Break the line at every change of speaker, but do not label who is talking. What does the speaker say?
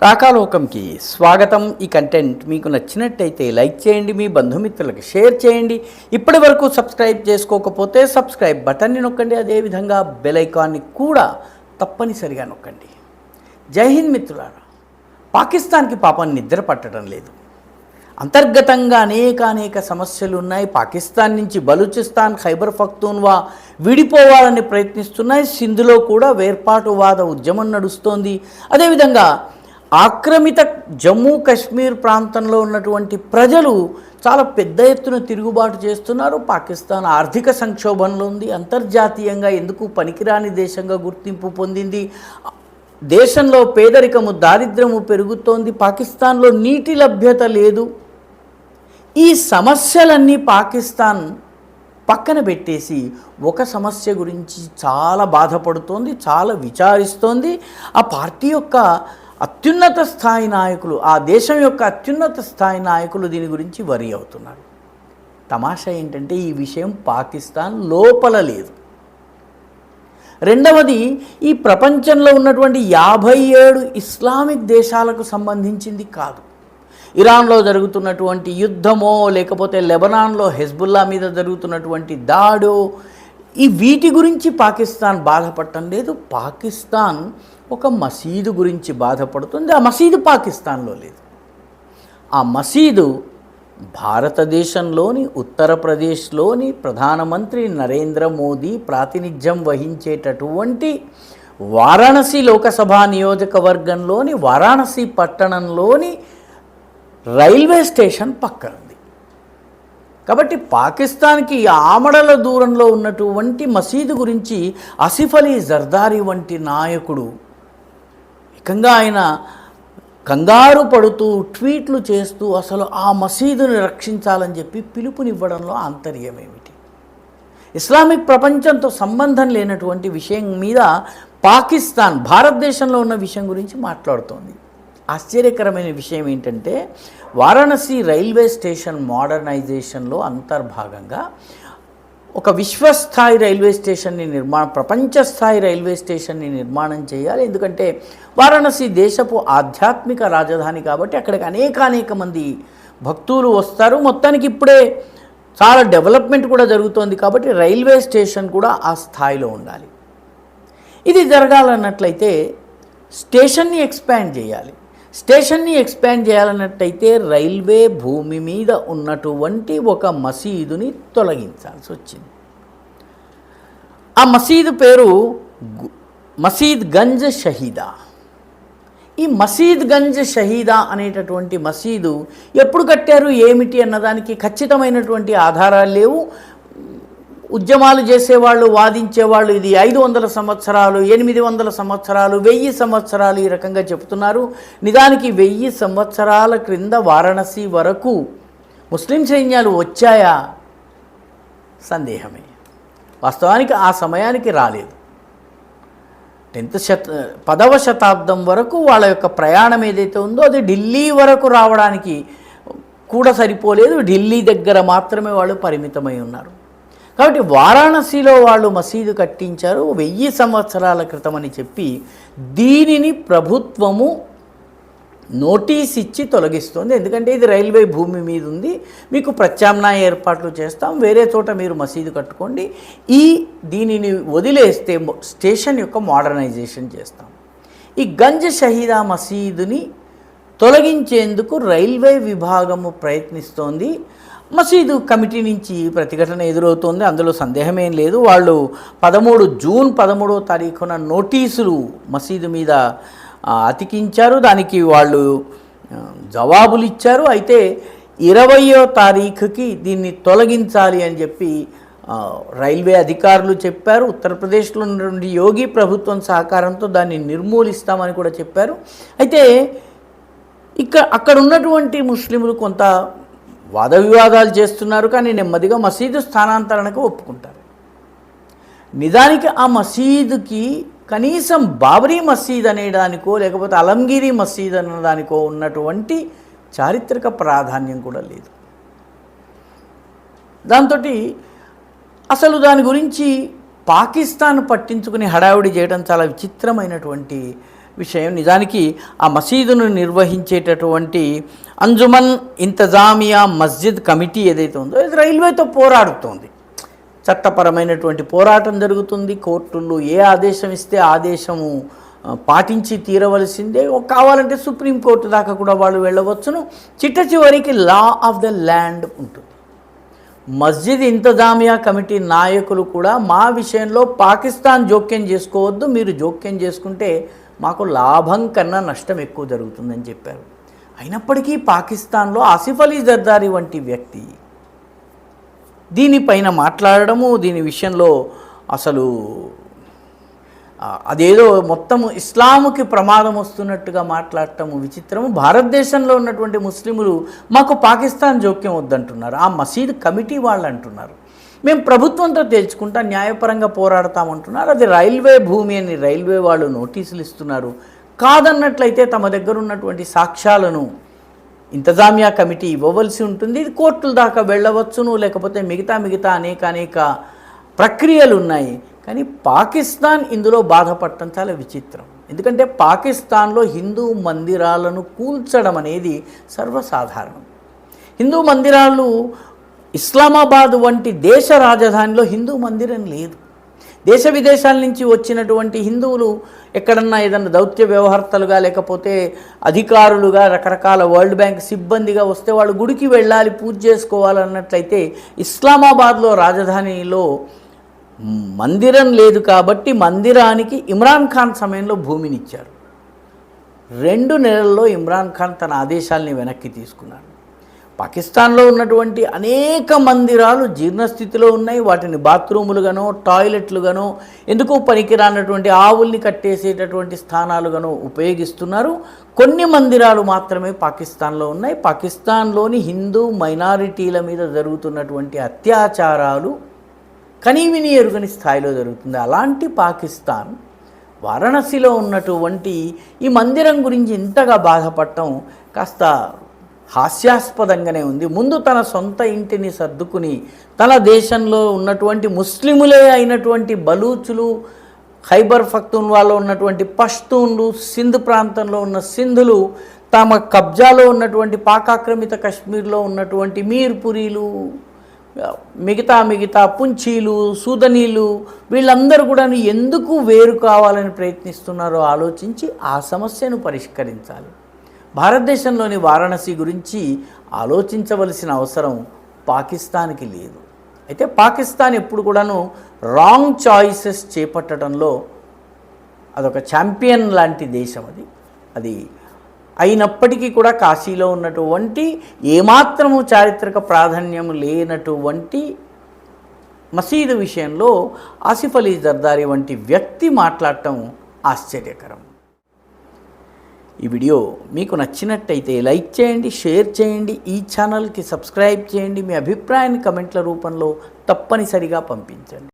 రాకాలోకంకి స్వాగతం. ఈ కంటెంట్ మీకు నచ్చినట్టయితే లైక్ చేయండి, మీ బంధుమిత్రులకు షేర్ చేయండి. ఇప్పటి వరకు సబ్స్క్రైబ్ చేసుకోకపోతే సబ్స్క్రైబ్ బటన్ని నొక్కండి. అదేవిధంగా బెల్ ఐకాన్ని కూడా తప్పనిసరిగా నొక్కండి. జై హింద్ మిత్రులారా. పాకిస్తాన్కి పాపం నిద్ర పట్టడం లేదు. అంతర్గతంగా అనేక సమస్యలు ఉన్నాయి. పాకిస్తాన్ నుంచి బలూచిస్తాన్, ఖైబర్ పఖ్తూన్వా విడిపోవాలని ప్రయత్నిస్తున్నాయి. సింధులో కూడా వేర్పాటువాద ఉద్యమం నడుస్తోంది. అదేవిధంగా ఆక్రమిత జమ్మూ కాశ్మీర్ ప్రాంతంలో ఉన్నటువంటి ప్రజలు చాలా పెద్ద ఎత్తున తిరుగుబాటు చేస్తున్నారు. పాకిస్తాన్ ఆర్థిక సంక్షోభంలో ఉంది. అంతర్జాతీయంగా ఎందుకు పనికిరాని దేశంగా గుర్తింపు పొందింది. దేశంలో పేదరికము, దారిద్ర్యము పెరుగుతోంది. పాకిస్తాన్లో నీటి లభ్యత లేదు. ఈ సమస్యలన్నీ పాకిస్తాన్ పక్కన పెట్టేసి ఒక సమస్య గురించి చాలా బాధపడుతోంది, చాలా విచారిస్తోంది. ఆ పార్టీ యొక్క అత్యున్నత స్థాయి నాయకులు, ఆ దేశం యొక్క అత్యున్నత స్థాయి నాయకులు దీని గురించి వరి అవుతున్నారు. తమాషా ఏంటంటే ఈ విషయం పాకిస్తాన్ లోపల లేదు. రెండవది, ఈ ప్రపంచంలో ఉన్నటువంటి 57 ఇస్లామిక్ దేశాలకు సంబంధించింది కాదు. ఇరాన్లో జరుగుతున్నటువంటి యుద్ధమో, లేకపోతే లెబనాన్లో హెజ్బుల్లా మీద జరుగుతున్నటువంటి దాడో, ఈ వీటి గురించి పాకిస్తాన్ బాధపడటం లేదు. పాకిస్తాన్ ఒక మసీదు గురించి బాధపడుతుంది. ఆ మసీదు పాకిస్తాన్లో లేదు. ఆ మసీదు భారతదేశంలోని ఉత్తరప్రదేశ్లోని ప్రధానమంత్రి నరేంద్ర మోదీ ప్రాతినిధ్యం వహించేటటువంటి వారాణసి లోకసభ నియోజకవర్గంలోని వారాణసి పట్టణంలోని రైల్వే స్టేషన్ పక్కన ఉంది. కాబట్టి పాకిస్తాన్కి ఆమడల దూరంలో ఉన్నటువంటి మసీదు గురించి ఆసిఫ్ అలీ జర్దారీ వంటి నాయకుడు ఏకంగా ఆయన కంగారు పడుతూ ట్వీట్లు చేస్తూ అసలు ఆ మసీదుని రక్షించాలని చెప్పి పిలుపునివ్వడంలో ఆంతర్యం ఏమిటి? ఇస్లామిక్ ప్రపంచంతో సంబంధం లేనటువంటి విషయం మీద పాకిస్తాన్ భారతదేశంలో ఉన్న విషయం గురించి మాట్లాడుతోంది. ఆశ్చర్యకరమైన విషయం ఏంటంటే వారాణసి రైల్వే స్టేషన్ మోడర్నైజేషన్లో అంతర్భాగంగా ఒక విశ్వస్థాయి రైల్వే స్టేషన్ని ప్రపంచ స్థాయి రైల్వే స్టేషన్ని నిర్మాణం చేయాలి. ఎందుకంటే వారాణసి దేశపు ఆధ్యాత్మిక రాజధాని కాబట్టి అక్కడికి అనేక మంది భక్తులు వస్తారు. మొత్తానికి ఇప్పుడే చాలా డెవలప్మెంట్ కూడా జరుగుతోంది కాబట్టి రైల్వే స్టేషన్ కూడా ఆ స్థాయిలో ఉండాలి. ఇది జరగాలన్నట్లయితే స్టేషన్ని ఎక్స్పాండ్ చేయాలి. స్టేషన్ని ఎక్స్పాండ్ చేయాలన్నట్టయితే రైల్వే భూమి మీద ఉన్నటువంటి ఒక మసీదుని తొలగించాల్సి వచ్చింది. ఆ మసీదు పేరు మసీద్ గంజ్ షహీదా. ఈ మసీద్ గంజ్ షహీదా అనేటటువంటి మసీదు ఎప్పుడు కట్టారు, ఏమిటి అన్నదానికి ఖచ్చితమైనటువంటి ఆధారాలు లేవు. ఉద్యమాలు చేసేవాళ్ళు, వాదించేవాళ్ళు ఇది 500 సంవత్సరాలు, 800 సంవత్సరాలు, 1000 సంవత్సరాలు ఈ రకంగా చెబుతున్నారు. నిజానికి 1000 సంవత్సరాల క్రింద వారణాసి వరకు ముస్లిం సైన్యాలు వచ్చాయా? సందేహమే. వాస్తవానికి ఆ సమయానికి రాలేదు. 10వ శతాబ్దం వరకు వాళ్ళ యొక్క ప్రయాణం ఏదైతే ఉందో అది ఢిల్లీ వరకు రావడానికి కూడా సరిపోలేదు. ఢిల్లీ దగ్గర మాత్రమే వాళ్ళు పరిమితమై ఉన్నారు. కాబట్టి వారాణసిలో వాళ్ళు మసీదు కట్టించారు 1000 సంవత్సరాల క్రితం అని చెప్పి దీనిని ప్రభుత్వము నోటీస్ ఇచ్చి తొలగిస్తుంది. ఎందుకంటే ఇది రైల్వే భూమి మీద ఉంది, మీకు ప్రత్యామ్నాయ ఏర్పాట్లు చేస్తాం, వేరే చోట మీరు మసీదు కట్టుకోండి, దీనిని వదిలేస్తే స్టేషన్ యొక్క మోడర్నైజేషన్ చేస్తాం. ఈ గంజ్ షహీదా మసీదుని తొలగించేందుకు రైల్వే విభాగము ప్రయత్నిస్తోంది. మసీదు కమిటీ నుంచి ప్రతిఘటన ఎదురవుతోంది, అందులో సందేహమేం లేదు. వాళ్ళు జూన్ 13వ తారీఖున నోటీసులు మసీదు మీద అతికించారు. దానికి వాళ్ళు జవాబులు ఇచ్చారు. అయితే 20వ తారీఖుకి దీన్ని తొలగించాలి అని చెప్పి రైల్వే అధికారులు చెప్పారు. ఉత్తరప్రదేశ్లో ఉన్నటువంటి యోగి ప్రభుత్వం సహకారంతో దాన్ని నిర్మూలిస్తామని కూడా చెప్పారు. అయితే అక్కడ ఉన్నటువంటి ముస్లింలు కొంత వాద వివాదాలు చేస్తున్నారు, కానీ నెమ్మదిగా మసీదు స్థానాంతరణకు ఒప్పుకుంటారు. నిజానికి ఆ మసీదుకి కనీసం బాబరీ మసీద్ అనేదానికో లేకపోతే అలంగిరి మసీద్ అనేదానికో ఉన్నటువంటి చారిత్రక ప్రాధాన్యం కూడా లేదు. దాంతో అసలు దాని గురించి పాకిస్తాన్ పట్టించుకుని హడావుడి చేయడం చాలా విచిత్రమైనటువంటి విషయం. నిజానికి ఆ మసీదును నిర్వహించేటటువంటి అంజుమన్ ఇంతజామియా మస్జిద్ కమిటీ ఏదైతే ఉందో ఇది రైల్వేతో పోరాడుతోంది. చట్టపరమైనటువంటి పోరాటం జరుగుతుంది. కోర్టుల్లో ఏ ఆదేశం ఇస్తే ఆదేశము పాటించి తీరవలసిందే. కావాలంటే సుప్రీంకోర్టు దాకా కూడా వాళ్ళు వెళ్ళవచ్చును. చిట్ట చివరికి లా ఆఫ్ ద ల్యాండ్ ఉంటుంది. మస్జిద్ ఇంతజామియా కమిటీ నాయకులు కూడా మా విషయంలో పాకిస్తాన్ జోక్యం చేసుకోవద్దు, మీరు జోక్యం చేసుకుంటే మాకు లాభం కన్నా నష్టం ఎక్కువ జరుగుతుందని చెప్పారు. అయినప్పటికీ పాకిస్తాన్లో ఆసిఫ్ అలీ జర్దారీ వంటి వ్యక్తి దీనిపైన మాట్లాడడము, దీని విషయంలో అసలు అదేదో మొత్తం ఇస్లాముకి ప్రమాదం వస్తున్నట్టుగా మాట్లాడటము విచిత్రము. భారతదేశంలో ఉన్నటువంటి ముస్లిములు మాకు పాకిస్తాన్ జోక్యం వద్దంటున్నారు. ఆ మసీద్ కమిటీ వాళ్ళు అంటున్నారు మేము ప్రభుత్వంతో తేల్చుకుంటా న్యాయపరంగా పోరాడతామంటున్నారు. అది రైల్వే భూమి అని రైల్వే వాళ్ళు నోటీసులు ఇస్తున్నారు. కాదన్నట్లయితే తమ దగ్గర ఉన్నటువంటి సాక్ష్యాలను ఇంతజామియా కమిటీ ఇవ్వవలసి ఉంటుంది. ఇది కోర్టుల దాకా వెళ్ళవచ్చును, లేకపోతే మిగతా అనేక ప్రక్రియలు ఉన్నాయి. కానీ పాకిస్తాన్ ఇందులో బాధపడటం చాలా విచిత్రం. ఎందుకంటే పాకిస్తాన్లో హిందూ మందిరాలను కూల్చడం అనేది సర్వసాధారణం. హిందూ మందిరాలు ఇస్లామాబాద్ వంటి దేశ రాజధానిలో హిందూ మందిరం లేదు. దేశ విదేశాల నుంచి వచ్చినటువంటి హిందువులు ఎక్కడన్నా ఏదన్నా దౌత్య వ్యవహార్తలుగా లేకపోతే అధికారులుగా రకరకాల వరల్డ్ బ్యాంక్ సిబ్బందిగా వస్తే వాళ్ళు గుడికి వెళ్ళాలి, పూజ చేసుకోవాలన్నట్లయితే ఇస్లామాబాద్లో రాజధానిలో మందిరం లేదు కాబట్టి మందిరానికి ఇమ్రాన్ ఖాన్ సమయంలో భూమినిచ్చారు. 2 నెలల్లో ఇమ్రాన్ ఖాన్ తన ఆదేశాల్ని వెనక్కి తీసుకున్నాడు. పాకిస్తాన్లో ఉన్నటువంటి అనేక మందిరాలు జీర్ణస్థితిలో ఉన్నాయి. వాటిని బాత్రూములుగానో టాయిలెట్లుగానో ఎందుకు పనికిరానటువంటి ఆవుల్ని కట్టేసేటటువంటి స్థానాలుగానో ఉపయోగిస్తున్నారు. కొన్ని మందిరాలు మాత్రమే పాకిస్తాన్లో ఉన్నాయి. పాకిస్తాన్లోని హిందూ మైనారిటీల మీద జరుగుతున్నటువంటి అత్యాచారాలు కనీవిని ఎరుగని స్థాయిలో జరుగుతుంది. అలాంటి పాకిస్తాన్ వారణాసిలో ఉన్నటువంటి ఈ మందిరం గురించి ఇంతగా బాధపడటం కాస్త హాస్యాస్పదంగానే ఉంది. ముందు తన సొంత ఇంటిని సర్దుకుని తన దేశంలో ఉన్నటువంటి ముస్లిములే అయినటువంటి బలూచులు, ఖైబర్ పఖ్తూన్వాలో ఉన్నటువంటి పష్తూన్లు, సింధ్ ప్రాంతంలో ఉన్న సింధులు, తమ కబ్జాలో ఉన్నటువంటి పాకాక్రమిత కశ్మీర్లో ఉన్నటువంటి మీర్పురీలు, మిగతా పుంచీలు, సూదనీలు వీళ్ళందరూ కూడా ఎందుకు వేరు కావాలని ప్రయత్నిస్తున్నారో ఆలోచించి ఆ సమస్యను పరిష్కరించాలి. భారతదేశంలోని వారణాసి గురించి ఆలోచించవలసిన అవసరం పాకిస్తాన్కి లేదు. అయితే పాకిస్తాన్ ఎప్పుడు కూడాను రాంగ్ చాయిసెస్ చేపట్టడంలో అదొక ఛాంపియన్ లాంటి దేశం. అది అయినప్పటికీ కూడా కాశీలో ఉన్నటువంటి ఏమాత్రము చారిత్రక ప్రాధాన్యం లేనటువంటి మసీదు విషయంలో ఆసిఫ్ అలీ జర్దారీ వంటి వ్యక్తి మాట్లాడటం ఆశ్చర్యకరం. ఈ వీడియో మీకు నచ్చినట్టయితే లైక్ చేయండి, షేర్ చేయండి, ఈ ఛానల్కి సబ్స్క్రైబ్ చేయండి. మీ అభిప్రాయాన్ని కమెంట్ల రూపంలో తప్పనిసరిగా పంపించండి.